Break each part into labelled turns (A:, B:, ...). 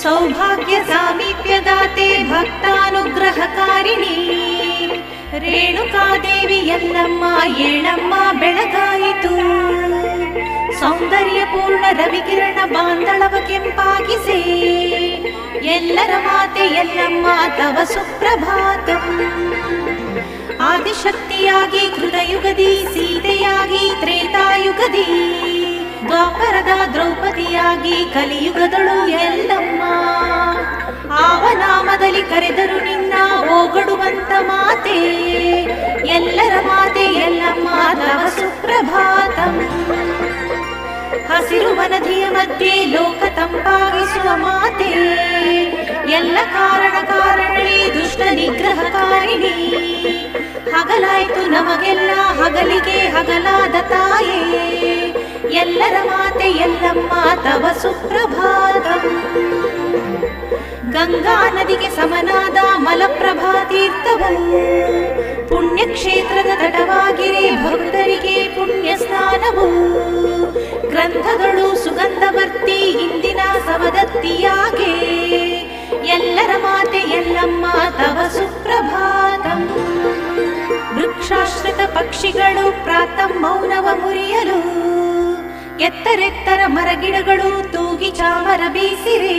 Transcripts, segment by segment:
A: ಸೌಭಾಗ್ಯ ಸಾಮೀಪ್ಯದಾತೆ ಭಕ್ತಾನುಗ್ರಹಕಾರಿಣಿ ರೇಣುಕಾದೇವಿ ಎಲ್ಲಮ್ಮ ಏಳಮ್ಮ ಬೆಳಗಾಯಿತು. ಸೌಂದರ್ಯಪೂರ್ಣ ರವಿಕಿರಣ ಬಾಂಧಳವ ಕೆಂಪಾಗಿಸೆ ಎಲ್ಲರ ಮಾತೆ ಎಲ್ಲಮ್ಮ ತವ ಸುಪ್ರಭಾತಂ. ಆದಿಶಕ್ತಿಯಾಗಿ ಕೃತಯುಗದಿ ಸೀತೆಯಾಗಿ ತ್ರೇತಾಯುಗದಿ ದ್ವಾಪರದ ದ್ರೌಪದಿಯಾಗಿ ಕಲಿಯುಗದಳು ಎಲ್ಲಮ್ಮ. ಆವನಾಮದಲ್ಲಿ ಕರೆದರು ನಿನ್ನ ಓಗಡುವಂತ ಮಾತೆ ಎಲ್ಲರ ಮಾತೆ ಎಲ್ಲಮ್ಮ ತವ ಸುಪ್ರಭಾತಂ. ಹಸಿರು ವನದಿಯ ಮಧ್ಯೆ ಲೋಕ ತಂಪಾಗಿಸುವ ಮಾತೆ ಎಲ್ಲ ಕಾರಣಕಾರಣಿ ದುಷ್ಟ ನಿಗ್ರಹಕಾರಿಣಿ. ಹಗಲಾಯ್ತು ನಮಗೆಲ್ಲ ಹಗಲಿಗೆ ಹಗಲಾದ ತಾಯೇ ಎಲ್ಲರ ಮಾತೆ ಎಲ್ಲಮ್ಮ ತವ ಸುಪ್ರಭಾತಂ. ಗಂಗಾ ನದಿಗೆ ಸಮನಾದ ಮಲಪ್ರಭಾ ತೀರ್ಥವು ಪುಣ್ಯಕ್ಷೇತ್ರದ ತಟವಾಗಿರೆ ಭಕ್ತರಿಗೆ ಪುಣ್ಯ ಸ್ನಾನವು. ಗ್ರಂಥಗಳು ಸುಗಂಧವರ್ತಿ ಇಂದಿನ ಸವದತ್ತಿಯಾಗೆ ಎಲ್ಲರ ಮಾತೆ ಎಲ್ಲಮ್ಮ ತವ ಸುಪ್ರಭಾತಂ. ವೃಕ್ಷಾಶ್ರಿತ ಪಕ್ಷಿಗಳು ಪ್ರಾತಃ ಮೌನವ ಮುರಿಯಲು ಎತ್ತರೆತ್ತರ ಮರಗಿಡಗಳು ತೂಗಿ ಚಾಮರ ಬೀಸಿರೆ.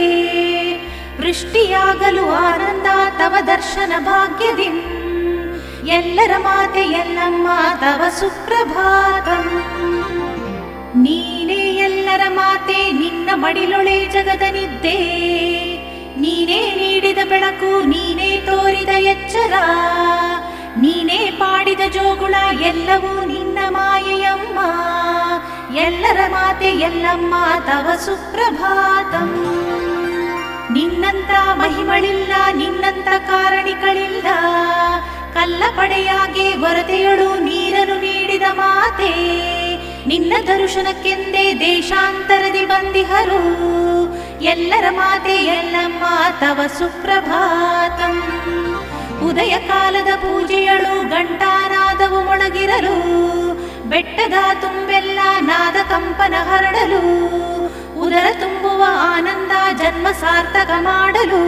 A: ವೃಷ್ಟಿಯಾಗಲು ಆನಂದ ತವ ದರ್ಶನ ಭಾಗ್ಯದಿಂ ಎಲ್ಲರ ಮಾತೆ ಎಲ್ಲಮ್ಮ ತವ ಸುಪ್ರಭಾತಂ. ನೀನೇ ಎಲ್ಲರ ಮಾತೆ ನಿನ್ನ ಮಡಿಲೊಳೆ ಜಗದ ನಿದ್ದೆ ನೀನೇ ನೀಡಿದ ಬೆಳಕು ನೀನೇ ತೋರಿದ ಎಚ್ಚರ ನೀನೇ ಪಾಡಿದ ಜೋಗುಳ ಎಲ್ಲವೂ ನಿನ್ನ ಮಾಯೆಯಮ್ಮ ಎಲ್ಲರ ಮಾತೆ ಎಲ್ಲಮ್ಮ ತವ ಸುಪ್ರಭಾತಂ. ನಿನ್ನಂತ ಮಹಿಮಳಿಲ್ಲ ನಿನ್ನಂತ ಕಾರಣಿಗಳಿಲ್ಲ ಕಲ್ಲ ಪಡೆಯಾಗೆ ವರದೆಯಳು ನೀರನ್ನು ನೀಡಿದ ಮಾತೆ ನಿನ್ನ ದರ್ಶನಕ್ಕೆಂದೇ ದೇಶಾಂತರದಿ ಬಂದಿಹರು ಎಲ್ಲರ ಮಾತೆ ಎಲ್ಲಮ್ಮ ತವ ಸುಪ್ರಭಾತಂ. ಉದಯ ಕಾಲದ ಪೂಜೆಯಳು ಘಂಟಾನಾದವು ಮೊಳಗಿರಲು ಬೆಟ್ಟದ ತುಂಬೆಲ್ಲ ನಾದ ಕಂಪನ ಹರಡಲು ಉದರ ತುಂಬುವ ಆನಂದ ಜನ್ಮ ಸಾರ್ಥಕ ಮಾಡಲು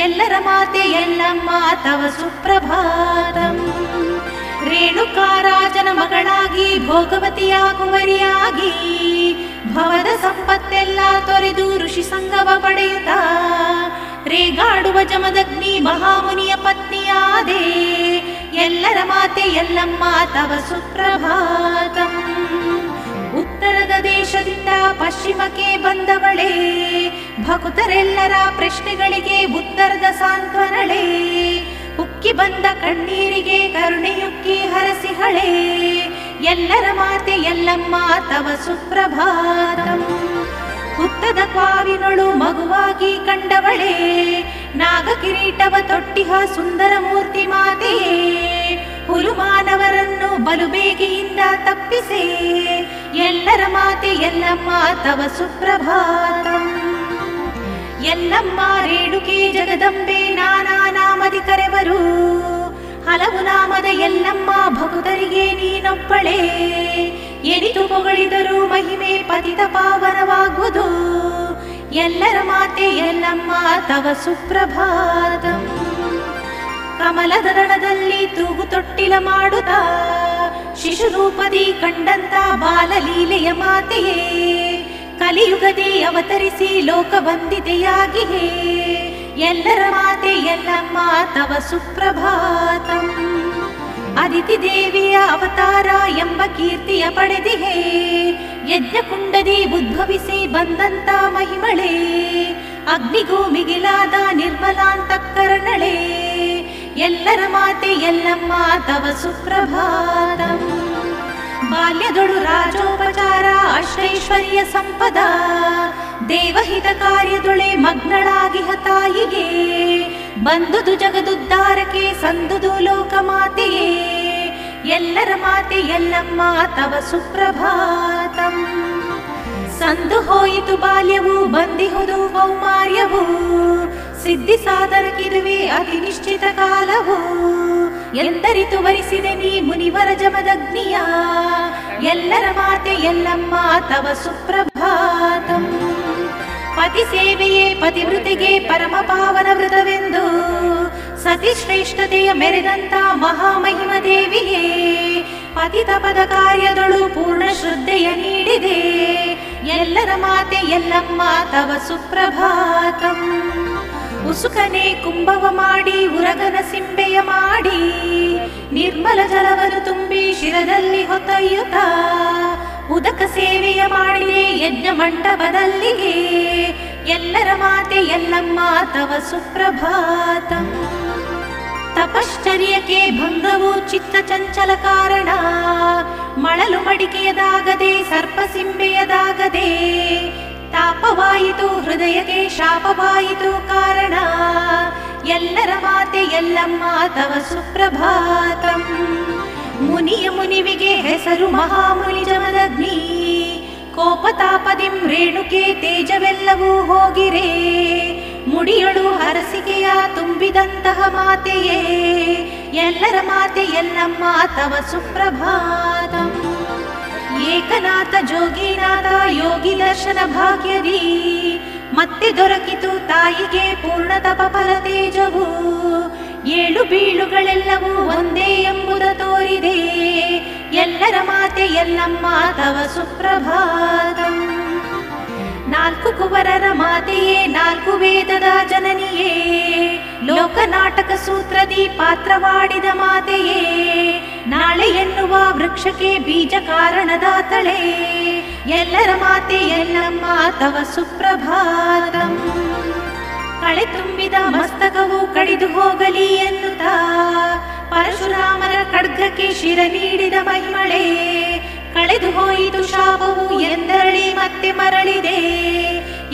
A: ಎಲ್ಲರ ಮಾತೆ ಎಲ್ಲಮ್ಮ ತವ ಸುಪ್ರಭಾತಂ. ರೇಣುಕಾರಾಜನ ಮಗಳಾಗಿ ಭೋಗವತಿಯಾಗುವರಿಯಾಗಿ ಭವದ ಸಂಪತ್ತೆಲ್ಲ ತೊರೆದು ಋಷಿ ಸಂಗವ ಪಡೆಯುತ್ತಾ ರೇಗಾಡುವ ಜಮದಗ್ನಿ ಮಹಾಮುನಿಯ ಪತ್ನಿಯಾದೆ ಎಲ್ಲರ ಮಾತೆ ಎಲ್ಲಮ್ಮ ತವ ಸುಪ್ರಭಾತಂ. ಉತ್ತರದ ದೇಶದಿಂದ ಪಶ್ಚಿಮಕ್ಕೆ ಬಂದವಳೆ ಭಕ್ತರೆಲ್ಲರ ಪ್ರಶ್ನೆಗಳಿಗೆ ಉತ್ತರದ ಸಾಂತ್ವನಳೆ ಉಕ್ಕಿ ಬಂದ ಕಣ್ಣೀರಿಗೆ ಕರುಣೆಯುಕ್ಕಿ ಹರಸಿಹಳೆ ಎಲ್ಲರ ಮಾತೆ ಎಲ್ಲಮ್ಮ ತವ ಸುಪ್ರಭಾತಂ. ಹುತ್ತದ ಕ್ವಾವಿನೊಳು ಮಗುವಾಗಿ ಕಂಡವಳೆ ನಾಗ ಕಿರೀಟವ ತೊಟ್ಟಿಹ ಸುಂದರ ಮೂರ್ತಿ ಮಾತೆಯೇ ಹುಲುಮಾನವರನ್ನು ಬಲು ಬೇಗೆಯಿಂದ ತಪ್ಪಿಸೆ ಎಲ್ಲರ ಮಾತೆ ಎಲ್ಲಮ್ಮ ತವ ಸುಪ್ರಭಾತಂ. ಎಲ್ಲಮ್ಮ ರೇಣುಕೆ ಜಗದಂಬೆ ನಾನಾ ನಾಮದಿ ಕರೆವರು ಹಲವು ನಾಮದ ಎಲ್ಲಮ್ಮ ಭಕ್ತರಿಗೆ ನೀನೊಬ್ಬಳೆ ಎನಿತು ಹೊಗಳಿದರೂ ಮಹಿಮೆ ಪತಿತ ಪಾವನವಾಗುವುದು ಎಲ್ಲರ ಮಾತೆ ಎಲ್ಲಮ್ಮ ತವ ಸುಪ್ರಭಾತಂ. ಕಮಲದ ದಳದಲ್ಲಿ ತೂಗು ತೊಟ್ಟಿಲ ಮಾಡುತ್ತಾ ಶಿಶುರೂಪದಿ ಕಂಡಂತ ಬಾಲಲೀಲೆಯ ಮಾತೆಯೇ ಕಲಿಯುಗದಿ ಅವತರಿಸಿ ಲೋಕವಂದಿತೆಯಾಗಿಯೇ ಎಲ್ಲರ ಮಾತೆ ಎಲ್ಲಮ್ಮ ತವ ಸುಪ್ರಭಾತಂ. ಅದಿತಿ ದೇವಿಯ ಅವತಾರ ಎಂಬ ಕೀರ್ತಿಯ ಪಡೆದಿಹೇ ಯಜ್ಞಕುಂಡದಿ ಉದ್ಭವಿಸಿ ಬಂದಂತ ಮಹಿಮಳೆ ಅಗ್ನಿಗೂ ಮಿಗಿಲಾದ ನಿರ್ಮಲಾಂತಃಕರಣಳೆ ಎಲ್ಲರ ಮಾತೆ ಎಲ್ಲಮ್ಮ ತವ ಸುಪ್ರಭಾತಂ. ಬಾಲ್ಯದೊಳು ರಾಜೋಪಚಾರ ಅಷ್ಟೈಶ್ವರ್ಯ ಸಂಪದ ದೇವಹಿತ ಕಾರ್ಯದೊಳೆ ಮಗ್ನಳಾಗಿಹ ತಾಯಿಗೆ ಬಂದುದು ಜಗದುದ್ಧಾರಕ್ಕೆ ಸಂದುದು ಲೋಕಮಾತೆಯೇ ಎಲ್ಲರ ಮಾತೆ ಎಲ್ಲಮ್ಮ ತವ ಸುಪ್ರಭಾತಂ. ಸಂದು ಹೋಯಿತು ಬಾಲ್ಯವು ಬಂದಿಹುದು ಕೌಮಾರ್ಯವು ಸಿದ್ಧಿ ಸಾಧನಕ್ಕಿದುವೆ ಅತಿ ನಿಶ್ಚಿತ ಕಾಲವು ಎಂದರಿತು ವರಿಸಿದೆ ನೀ ಮುನಿವರ ಜಮದಗ್ನಿಯ ಎಲ್ಲರ ಮಾತೆ ಎಲ್ಲಮ್ಮ ತವ ಸುಪ್ರಭಾತಂ. ಪತಿ ಸೇವೆಯೇ ಪತಿವೃತಿಗೆ ಪರಮ ಪಾವನ ವ್ರತವೆಂದು ಸತಿ ಶ್ರೇಷ್ಠತೆಯ ಮೆರೆದಂತ ಮಹಾಮಹಿಮ ದೇವಿಯೇ ಪತಿತ ಪದ ಕಾರ್ಯದಳು ಪೂರ್ಣ ಶ್ರದ್ಧೆಯ ನೀಡಿದೆ ಎಲ್ಲರ ಮಾತೆ ಎಲ್ಲಮ್ಮ ತವ ಸುಪ್ರಭಾತಂ. ಉಸುಕನೆ ಕುಂಭವ ಮಾಡಿ ಉರಗನ ಸಿಂಬೆಯ ಮಾಡಿ ನಿರ್ಮಲ ಜಲವನ್ನು ತುಂಬಿ ಶಿರದಲ್ಲಿ ಹೊತ್ತೊಯ್ಯುತ್ತ ಉದಕ ಸೇವೆಯ ಮಾಡಿದೆ ಯಜ್ಞ ಮಂಟಪದಲ್ಲಿಗೆ ಎಲ್ಲರ ಮಾತೆ ಎಲ್ಲಮ್ಮ ತವ ಸುಪ್ರಭಾತಂ. ತಪಶ್ಚರ್ಯಕ್ಕೆ ಭಂಗವು ಚಿತ್ತ ಚಂಚಲ ಕಾರಣ ಮಳಲು ಮಡಿಕೆಯದಾಗದೆ ಸರ್ಪಸಿಂಬೆಯದಾಗದೆ ತಾಪವಾಯಿತು ಹೃದಯಕ್ಕೆ ಶಾಪವಾಯಿತು ಕಾರಣ ಎಲ್ಲರ ಮಾತೆ ಎಲ್ಲಮ್ಮ ತವ ಸುಪ್ರಭಾತಂ. ಮುನಿಯ ಮುನಿವಿಗೆ ಹೆಸರು ಮಹಾಮುನಿ ಜಮದಗ್ನಿ ಕೋಪತಾಪದಿಂ ರೇಣುಕೆ ತೇಜವೆಲ್ಲವೂ ಹೋಗಿರೆ ಮುಡಿಯಳು ಹರಸಿಕೆಯ ತುಂಬಿದಂತಹ ಮಾತೆಯೇ ಎಲ್ಲರ ಮಾತೆ ಎಲ್ಲಮ್ಮ ತವ ಸುಪ್ರಭಾತಂ. ಏಕನಾಥ ಜೋಗಿನಾಥ ಯೋಗಿ ದರ್ಶನ ಭಾಗ್ಯದಿ ಮತ್ತೆ ದೊರಕಿತು ತಾಯಿಗೆ ಪೂರ್ಣ ತಪ ಫಲ ತೇಜವು ಏಳು ಬೀಳುಗಳೆಲ್ಲವೂ ಒಂದೇ ಎಂಬುದ ತೋರಿದೆ ಎಲ್ಲರ ಮಾತೆ ಎಲ್ಲಮ್ಮ ತವ ಸುಪ್ರಭಾತಂ. ನಾಲ್ಕು ಕುವರರ ಮಾತೆಯೇ ನಾಲ್ಕು ವೇದದ ಜನನಿಯೇ ಲೋಕನಾಟಕ ಸೂತ್ರದಿ ಪಾತ್ರವಾಡಿದ ಮಾತೆಯೇ ನಾಳೆ ಎನ್ನುವ ವೃಕ್ಷಕ್ಕೆ ಬೀಜ ಕಾರಣದಾತಳೆ ಎಲ್ಲರ ಮಾತೆ ಎಲ್ಲಮ್ಮ ತವ ಸುಪ್ರಭಾತಂ. ಕಳೆ ತುಂಬಿದ ಮಸ್ತಕವು ಕಡಿದು ಹೋಗಲಿ ಎನ್ನುತ್ತಾ ಪರಶುರಾಮನ ಖಡ್ಗಕ್ಕೆ ಶಿರ ನೀಡಿದ ಮಹಿಮಳೆ ಕಳೆದು ಹೋಯಿತು ಶಾಪವು ಎಂದರಳಿ ಮತ್ತೆ ಮರಳಿದೆ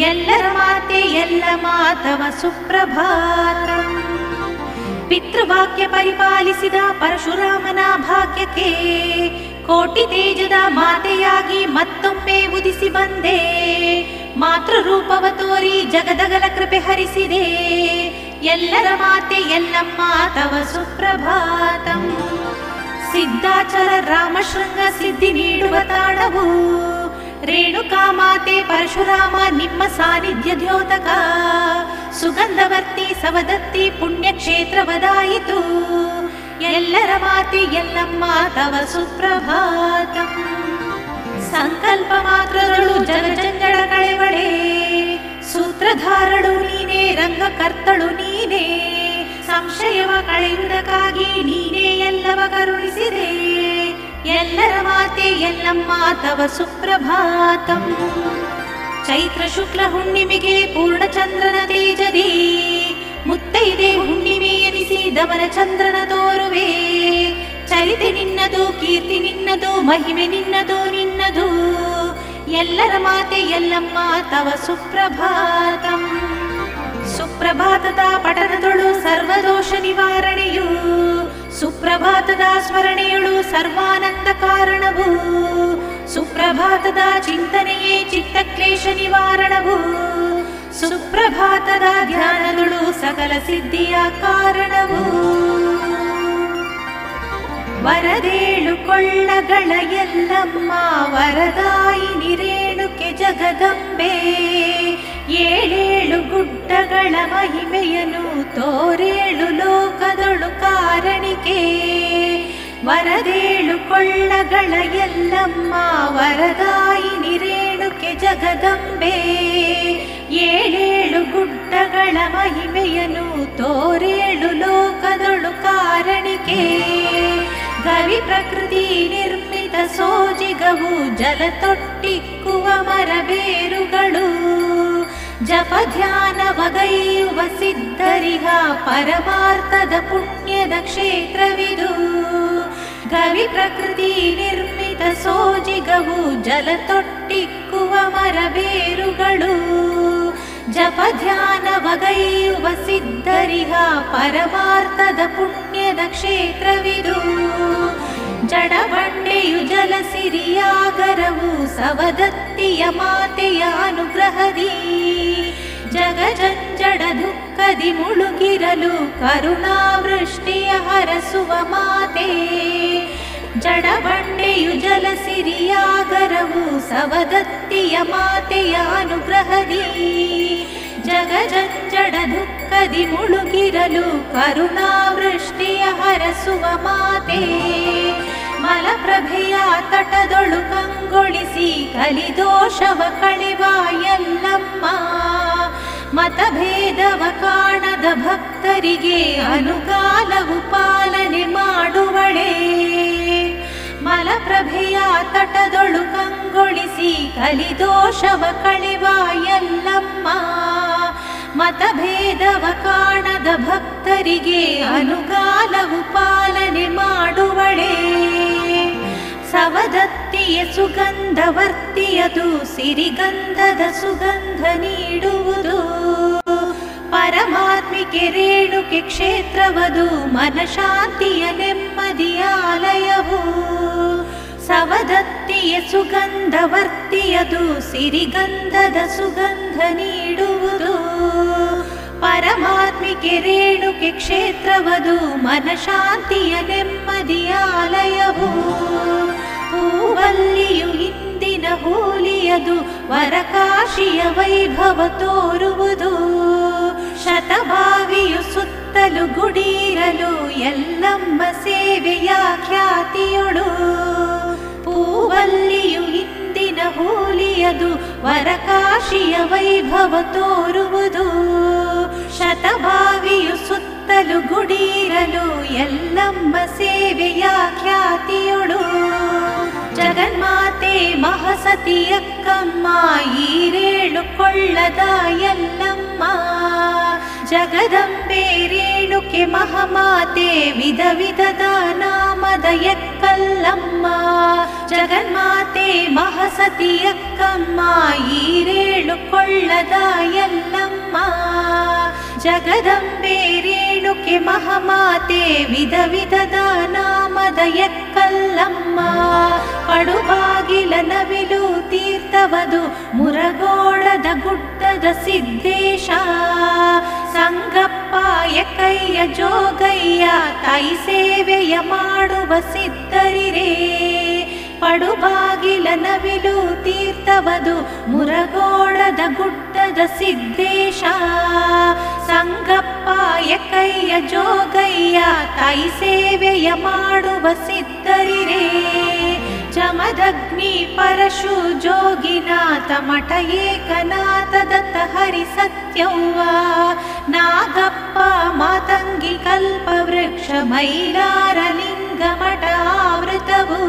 A: ಎಲ್ಲರ ಮಾತೆ ಎಲ್ಲಮ್ಮ ತವ ಸುಪ್ರಭಾತಂ. ಪಿತೃವಾಕ್ಯ ಪರಿಪಾಲಿಸಿದ ಪರಶುರಾಮನ ಭಾಗ್ಯಕ್ಕೆ ಕೋಟಿ ತೇಜದ ಮಾತೆಯಾಗಿ ಮತ್ತೊಮ್ಮೆ ಉದಿಸಿ ಬಂದೆ ಮಾತೃರೂಪವ ತೋರಿ ಜಗದಗಲ ಕೃಪೆ ಹರಿಸಿದೆ ಎಲ್ಲರ ಮಾತೆ ಎಲ್ಲಮ್ಮ ತವ ಸುಪ್ರಭಾತಂ. ಸಿದ್ಧಾಚಲ ರಾಮಶೃಂಗ ಸಿದ್ಧಿ ನೀಡುವ ತಾಣವು ರೇಣುಕಾ ಮಾತೆ ಪರಶುರಾಮ ನಿಮ್ಮ ಸಾನ್ನಿಧ್ಯ ದ್ಯೋತಕ ಸುಗಂಧವರ್ತಿ ಸವದತ್ತಿ ಪುಣ್ಯಕ್ಷೇತ್ರವದಾಯಿತು ಎಲ್ಲರ ಮಾತೆ ಎಲ್ಲಮ್ಮ ತವ ಸುಪ್ರಭಾತಂ. ಸಂಕಲ್ಪ ಮಾತ್ರದಳು ಜಗಜಂಜಡ ಕಳೆವಳೆ ಸೂತ್ರಧಾರಳು ನೀನೇ ರಂಗಕರ್ತಳು ನೀನೇ ಸಂಶಯವ ಕಳೆಯುವುದಕ್ಕಾಗಿ ನೀನೇ ಎಲ್ಲವ ಕರುಣಿಸಿದೆ ಎಲ್ಲರ ಮಾತೆ ಎಲ್ಲಮ್ಮ ತವ ಸುಪ್ರಭಾತಂ. ಚೈತ್ರ ಶುಕ್ಲ ಹುಣ್ಣಿಮೆಗೆ ಪೂರ್ಣಚಂದ್ರನ ತೇಜದಿ ಮುತ್ತೈದೆ ಹುಣ್ಣಿಮೆ ಎನಿಸಿ ದಮನ ಚಂದ್ರನ ತೋರುವೆ ಚರಿತೆ ನಿನ್ನದು ಕೀರ್ತಿ ನಿನ್ನದು ಮಹಿಮೆ ನಿನ್ನದು ನಿನ್ನದು ಎಲ್ಲರ ಮಾತೆ ಎಲ್ಲಮ್ಮ ತವ ಸುಪ್ರಭಾತಂ. ಸುಪ್ರಭಾತದ ಪಠನದೊಳು ಸರ್ವದೋಷ ನಿವಾರಣೆಯು ಸುಪ್ರಭಾತದ ಸ್ಮರಣೆಯಳು ಸರ್ವಾನಂದ ಕಾರಣವು ಸುಪ್ರಭಾತದ ಚಿಂತನೆಯೇ ಚಿತ್ತಕ್ಲೇಶ ನಿವಾರಣವು ಸುಪ್ರಭಾತದ ಧ್ಯಾನದೊಳು ಸಕಲ ಸಿದ್ಧಿಯ ಕಾರಣವು. ವರದೇಳು ಕೊಳ್ಳಗಳ ಎಲ್ಲಮ್ಮ ವರದಾಯಿನಿ ರೇಣುಕೆ ಜಗದಂಬೆ ಏಳೇಳು ಗುಡ್ಡಗಳ ಮಹಿಮೆಯನು ತೋರೇಳು ಲೋಕದೊಳು ಕಾರಣಿಕೆ ವರದೇಳು ಕೊಳ್ಳಗಳ ಎಲ್ಲಮ್ಮ ವರದಾಯಿನಿ ರೇಣುಕೆ ಜಗದಂಬೆ ಏಳೇಳು ಗುಡ್ಡಗಳ ಮಹಿಮೆಯನು ತೋರೇಳು ಲೋಕದೊಳು ಕಾರಣಿಕೆ ಗವಿ ಪ್ರಕೃತಿ ನಿರ್ಮಿತ ಸೋಜಿಗವು ಜಲ ತೊಟ್ಟಿಕ್ಕುವ ಮರಬೇರುಗಳು ಜಪ ಧ್ಯಾನ ವಗೈಯುವ ಸಿದ್ಧರಿಹ ಪರಮಾರ್ಥದ ಪುಣ್ಯದ ಕ್ಷೇತ್ರವಿದು ಗವಿ ಪ್ರಕೃತಿ ನಿರ್ಮಿತ ಸೋಜಿಗವು ಜಲ ತೊಟ್ಟಿಕ್ಕುವ ಮರಬೇರುಗಳು ಜಪ ಧ್ಯಾನ ವಗೈಯುವ ಸಿದ್ಧರಿಹ ಪರಮಾರ್ಥದ ಪುಣ್ಯದ ಕ್ಷೇತ್ರವಿದು. ಜಡಬಂಡೆಯು ಜಲಸಿರಿಯಾಗರವು ಸವದತ್ತಿಯ ಮಾತೆಯ ಅನುಗ್ರಹದಿ. ಜಗಜಂಜಡ ದುಃಖದಿ ಮುಳುಗಿರಲು ಕರುಣಾವೃಷ್ಟಿಯ ಹರಸುವ ಮಾತೆ. ಜಡಬಂಡೆಯು ಜಲಸಿರಿಯಾಗರವು ಸವದತ್ತಿಯ ಮಾತೆಯ ಅನುಗ್ರಹದಿ. ಜಗಜಂಜಡ ದುಃಖದಿ ಮುಳುಗಿರಲು ಕರುಣಾವೃಷ್ಟಿಯ ಹರಸುವ ಮಾತೆ. ಮಲಪ್ರಭೆಯ ತಟದೊಳು ಕಂಗೊಳಿಸಿ ಕಲಿದೋಷವ ಕಳೆವ ಎಲ್ಲಮ್ಮ. ಮತಭೇದವ ಕಾಣದ ಭಕ್ತರಿಗೆ ಅನುಕಾಲವು ಪಾಲನೆ ಮಾಡುವಳೆ. ಮಲಪ್ರಭೆಯ ತಟದೊಳು ಕಂಗೊಳಿಸಿ ಕಲಿದೋಷವ ಕಳೆವ ಎಲ್ಲಮ್ಮ. ಮತಭೇದವ ಕಾಣದ ಭಕ್ತರಿಗೆ ಅನುಕಾಲವು ಪಾಲನೆ ಮಾಡುವಳೆ. ಸವದತ್ತಿಯ ಸುಗಂಧವರ್ತಿಯದು ಸಿರಿಗಂಧದ ಸುಗಂಧ ನೀಡುವುದು. ಪರಮಾತ್ಮಿಕೆ ರೇಣುಕೆ ಕ್ಷೇತ್ರವದು ಮನಶಾಂತಿಯ ನೆಮ್ಮದಿಯಾಲಯವು. ಸವದತ್ತಿಯ ಸುಗಂಧವರ್ತಿಯದು ಸಿರಿಗಂಧದ ಸುಗಂಧ ನೀಡುವುದು. ಪರಮಾತ್ಮಿಕೆ ರೇಣುಕೆ ಕ್ಷೇತ್ರವದು ಮನಶಾಂತಿಯ ನೆಮ್ಮದಿಯಾಲಯವು. ಹೂವಲ್ಲಿಯು ಇಂದಿನ ಹೋಲಿಯದು ವರಕಾಶಿಯ ವೈಭವ ತೋರುವುದು. ಶತಭಾವಿಯು ಸುತ್ತಲು ಗುಡಿರಲು ಎಲ್ಲಮ್ಮ ಸೇವೆಯ ಖ್ಯಾತಿಯೊಳು. ಹೂವಲ್ಲಿಯು ಇಂದಿನ ಹೋಲಿಯದು ವರಕಾಶಿಯ ವೈಭವ ತೋರುವುದು. ಶತಭಾವಿಯು ಸುತ್ತಲು ಗುಡಿರಲು ಎಲ್ಲಮ್ಮ ಸೇವೆಯ ಖ್ಯಾತಿಯೊಳು. ಜಗನ್ಮಾತೆ ಮಹಾಸತಿಯಕ್ಕಮ್ಮ ಈರೇಳು ಕೊಳ್ಳದ ಎಲ್ಲಮ್ಮ. ಜಗದಂಬೆ ರೇಣುಕೆ ಮಹಾಮಾತೆ ವಿಧ ವಿಧದ ನಾಮದ ಎಕ್ಕಲ್ಲಮ್ಮ. ಜಗನ್ಮಾತೆ ಮಹಾಸತಿಯಕ್ಕಮ್ಮ ಈರೇಳು ಕೊಳ್ಳದ ಎಲ್ಲಮ್ಮ. ಜಗದಂಬೆ ರೇಣುಕೆ ಮಹಾಮಾತೆ ವಿಧ ವಿಧದ ನಾಮದ ಎಕ್ಕಲ್ಲಮ್ಮ. ಪಡುಬಾಗಿಲ ನವಿಲು ತೀರ್ಥವದು ಮುರಗೋಡದ ಗುಡ್ಡದ ಸಿದ್ದೇಶ. ಸಂಗಪ್ಪ ಎಕ್ಕಯ್ಯ ಜೋಗಯ್ಯ ತಾಯಿ ಸೇವೆಯ ಮಾಡುವ ಸಿದ್ಧರಿರೇ. ಪಡುಬಾಗಿಲ ನವಿಲು ತೀರ್ಥವದು ಮುರಗೋಡದ ಗುಡ್ಡದ ಸಿದ್ದೇಶ. ಸಂಗಪ್ಪ ಎಕ್ಕಯ್ಯ ಜೋಗಯ್ಯ ತಾಯಿ ಸೇವೆಯ ಮಾಡುವ ಸಿದ್ಧರಿರೇ. ಜಮದಗ್ನಿ ಪರಶು ಜೋಗಿನಾಥ ಮಠ ಏಕನಾಥ ದತ್ತ ಹರಿ ಸತ್ಯವ್ವ. ನಾಗಪ್ಪ ಮಾತಂಗಿ ಕಲ್ಪವೃಕ್ಷ ಮೈಲಾರ ಲಿಂಗ ಮಠ ಆವೃತವು.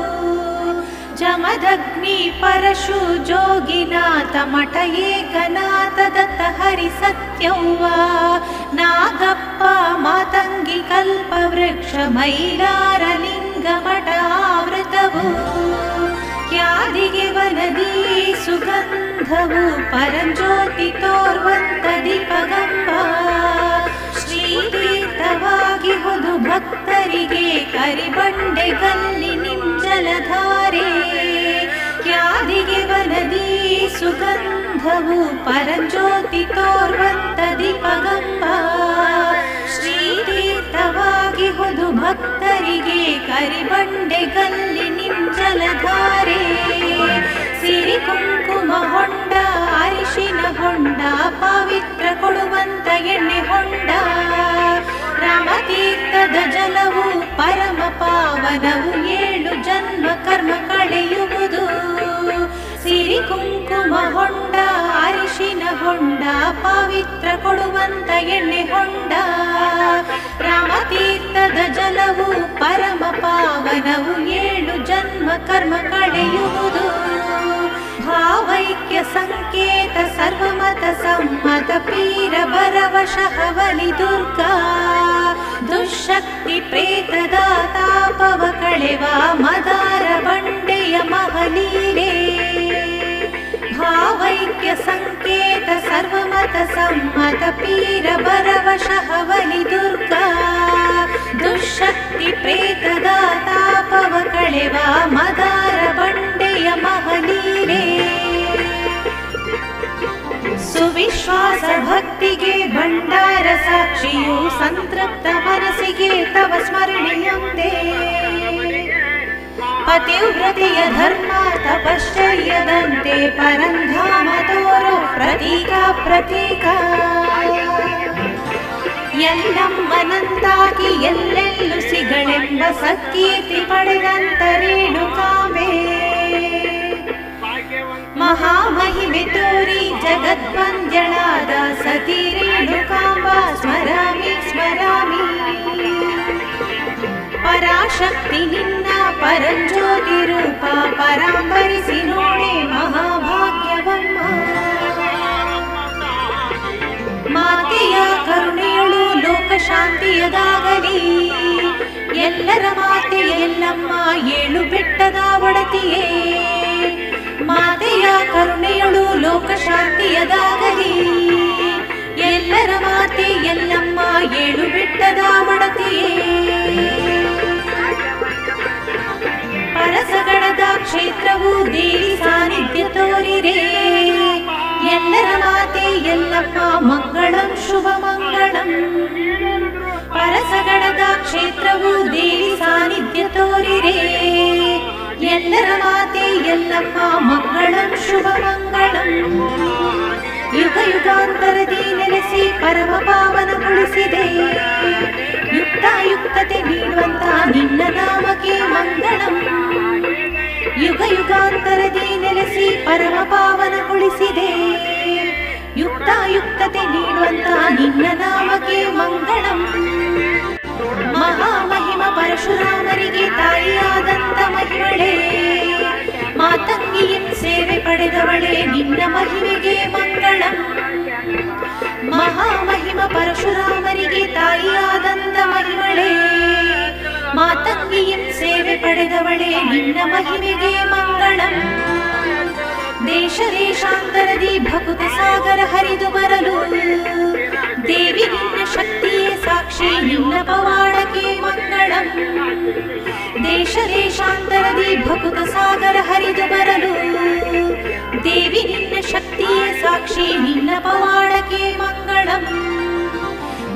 A: ಜಮದಗ್ನಿ ಪರಶು ಜೋಗಿನಾಥ ಮಠ ಏಕನಾಥ ದತ್ತ ಹರಿ ಸತ್ಯವ್ವ. ನಾಗಪ್ಪ ಮಾತಂಗಿ ಕಲ್ಪವೃಕ್ಷ ಮೈಲಾರ ಲಿಂಗ ಮಠ ಆವೃತವು. ಯಾದಿಗೆ ವನದಿ ಸುಗಂಧವು ಪರಂಜ್ಯೋತಿ ತೋರ್ವಂತ ದೀಪಗಂಬ. ಶ್ರೀತೀರ್ಥವಾಗಿ ಹೊದು ಭಕ್ತರಿಗೆ ಕರಿಬಂಡೆ ಗಲ್ಲಿ ನಿಂಜಲಧಾರೆ. ಯಾದಿಗೆ ವನದಿ ಸುಗಂಧವು ಪರಂಜ್ಯೋತಿ ತೋರ್ವಂತ ದೀಪಗಂಬ. ಶ್ರೀತೀರ್ಥವಾಗಿ ಹೊದು ಭಕ್ತರಿಗೆ ಕರಿಬಂಡೆ ಗಲ್ಲಿ ನಿಂಜಲಧಾರೆ. ಸಿರಿ ಕುಂಕುಮ ಹೊಂಡ ಅರಿಶಿನ ಹೊಂಡ ಪವಿತ್ರ ಕೊಡುವಂತ ಎಣ್ಣೆ ಹೊಂಡ. ರಾಮತೀರ್ಥದ ಜಲವು ಪರಮ ಪಾವನವು 7 ಜನ್ಮ ಕರ್ಮ ಕಳೆಯುವುದು. ಸಿರಿ ಕುಂಕುಮ ಹೊಂಡ ಅರಿಶಿನ ಹೊಂಡ ಪವಿತ್ರ ಕೊಡುವಂತ ಎಣ್ಣೆ ಹೊಂಡ. ರಾಮತೀರ್ಥದ ಜಲವು ಪರಮ ಪಾವನವು 7 ಜನ್ಮ ಕರ್ಮ ಕಳೆಯುವುದು. ಭಾವೈಕ್ಯ ಸಂಕೇತ ಸರ್ವಮತ ಸಮ್ಮತ ಪೀರ ಭರವಶಃ ಬಲಿ ದುರ್ಗಾ. ದುಶಕ್ತಿ ಪ್ರೇತದ ತಾಪವ ಕಳೆವ ಮದಾರ ಬಂಡೆಯ ಮಹಲೀಲೆ. ಭಾವೈಕ್ಯ ಸಂಕೇತ ಸರ್ವಮತ ಸಮ್ಮತ ಪೀರ ಭರವಶಃ ಬಲಿ ದುರ್ಗಾ. ವಿಶ್ವಾಸ ಭಕ್ತಿಗೆ ಭಂಡಾರ ಸಾಕ್ಷಿಯು ಸಂತೃಪ್ತ ಮನಸ್ಸಿಗೆ ತವ ಸ್ಮರಣೆಯೊಂದೇ ಪತಿವ್ರತೆಯ ಧರ್ಮ ತಪಶ್ಚರ್ಯದಂತೆ ಪರಂಧಾಮ ತೋರೋ ಪ್ರತೀಕ ಪ್ರತೀಕ ಎಲ್ಲಮ್ಮನಂತಾಗಿ ಎಲ್ಲೆಲ್ಲೂ ಸಿಗಳೆಂಬ ಸತ್ಕೀರ್ತಿ ಪಡೆದಂತ ರೇಣುಕಾಂಬೆ ಮಹಾಮಹಿಮೆ ತೋರಿ ಜಗದ್ವಂದ್ಯಳಾದ ಸತಿ ರೇಣುಕಾಂಬ ಸ್ಮರಾಮಿ ಸ್ಮರಾಮಿ ಪರಾಶಕ್ತಿ ನಿನ್ನ ಪರಂಜ್ಯೋತಿ ರೂಪ ಪರಾಂಬರಿಸಿ ನೋಡೆ ಮಹಾಭಾಗ್ಯವಮ್ಮ ಮಾತೆಯ ಕರುಣೆಯಳು ಲೋಕ ಶಾಂತಿಯದಾಗಲಿ ಎಲ್ಲರ ಮಾತೆ ಎಲ್ಲಮ್ಮ ಏಳು ಬೆಟ್ಟದ ಒಡತಿಯೇ ಮಾತೆಯ ಕರುಣೆಯಳು ಲೋಕ ಶಾಂತಿಯದಾಗಲಿ ಎಲ್ಲರ ಮಾತೆ ಎಲ್ಲಮ್ಮ ಏಳು ಬೆಟ್ಟದ ಒಡತಿಯೇ ಪರಸಗಡದ ಕ್ಷೇತ್ರವು ದೇವಿ ಸಾನ್ನಿಧ್ಯ ತೋರಿರೆ ಎಲ್ಲರ ಮಾತೆ ಎಲ್ಲಮ್ಮ ಮಂಗಳಂ ಶುಭ ಮಂಗಳಂ ಪರಸಗಡದ ಕ್ಷೇತ್ರವು ದೇವಿ ಸಾನ್ನಿಧ್ಯ ತೋರಿರೆ ಎಲ್ಲರ ಮಾತೆ ಎಲ್ಲಮ್ಮ ಮಂಗಳಂ ಶುಭ ಮಂಗಳಂ ಯುಗ ಯುಗಾಂತರದಿ ನೆಲೆಸಿ ಪರಮ ಪಾವನಗೊಳಿಸಿದೆ ಯುಕ್ತಾಯುಕ್ತತೆ ನೀಡುವಂತ ನಿನ್ನ ನಾಮಕ್ಕೆ ಮಂಗಳಂ ಯುಗ ಯುಗಾಂತರದಿ ನೆಲೆಸಿ ಪರಮ ಪಾವನಗೊಳಿಸಿದೆ ಯುಕ್ತಾಯುಕ್ತತೆ ನೀಡುವಂತ ನಿನ್ನ ನಾಮಕ್ಕೆ ಮಂಗಳಂ ಮಹಾಮಹಿಮ ಪರಶುರಾಮರಿಗೆ ತಾಯಿಯಾದಂತ ಮಹಿಮಳೆ ಮಾತಂಗಿயின் ಸೇವೆ ಪಡೆದವಳೆ ನಿನ್ನ ಮಹಿಮೆಗೆ ಮಂಗಳಂ ಮಹಾಮಹಿಮ ಪರಶುರಾಮರಿಗೆ ತಾಯಿಯಾದಂತ ಮಹಿಮಳೆ ಮಾತಂಗಿயின் ಸೇವೆ ಪಡೆದವಳೆ ನಿನ್ನ ಮಹಿಮೆಗೆ ಮಂಗಳಂ ದೇಶ ದೇಶಾಂತರದಿ ಭಕುತ ಸಾಗರ ಹರಿದು ಬರಲು ದೇವಿ ನಿನ್ನ ಶಕ್ತಿಯೇ ಸಾಕ್ಷಿ ನಿನ್ನ ಪವಾಡಕ್ಕೆ ಮಂಗಳಂ ದೇಶ ದೇಶಾಂತರದಿ ಭಕುತ ಸಾಗರ ಹರಿದು ಬರಲು ದೇವಿ ನಿನ್ನ ಶಕ್ತಿಯೇ ಸಾಕ್ಷಿ ನಿನ್ನ ಪವಾಡಕ್ಕೆ ಮಂಗಳಂ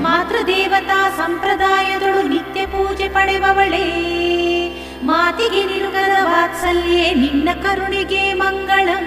A: ಮಾತೃದೇವತಾ ಸಂಪ್ರದಾಯದಳು ನಿತ್ಯ ಪೂಜೆ ಪಡೆವವಳೆ ಮಾತಿಗೆ ನಿರುಗದ ವಾತ್ಸಲ್ಯೆ ನಿನ್ನ ಕರುಣೆಗೆ ಮಂಗಳಂ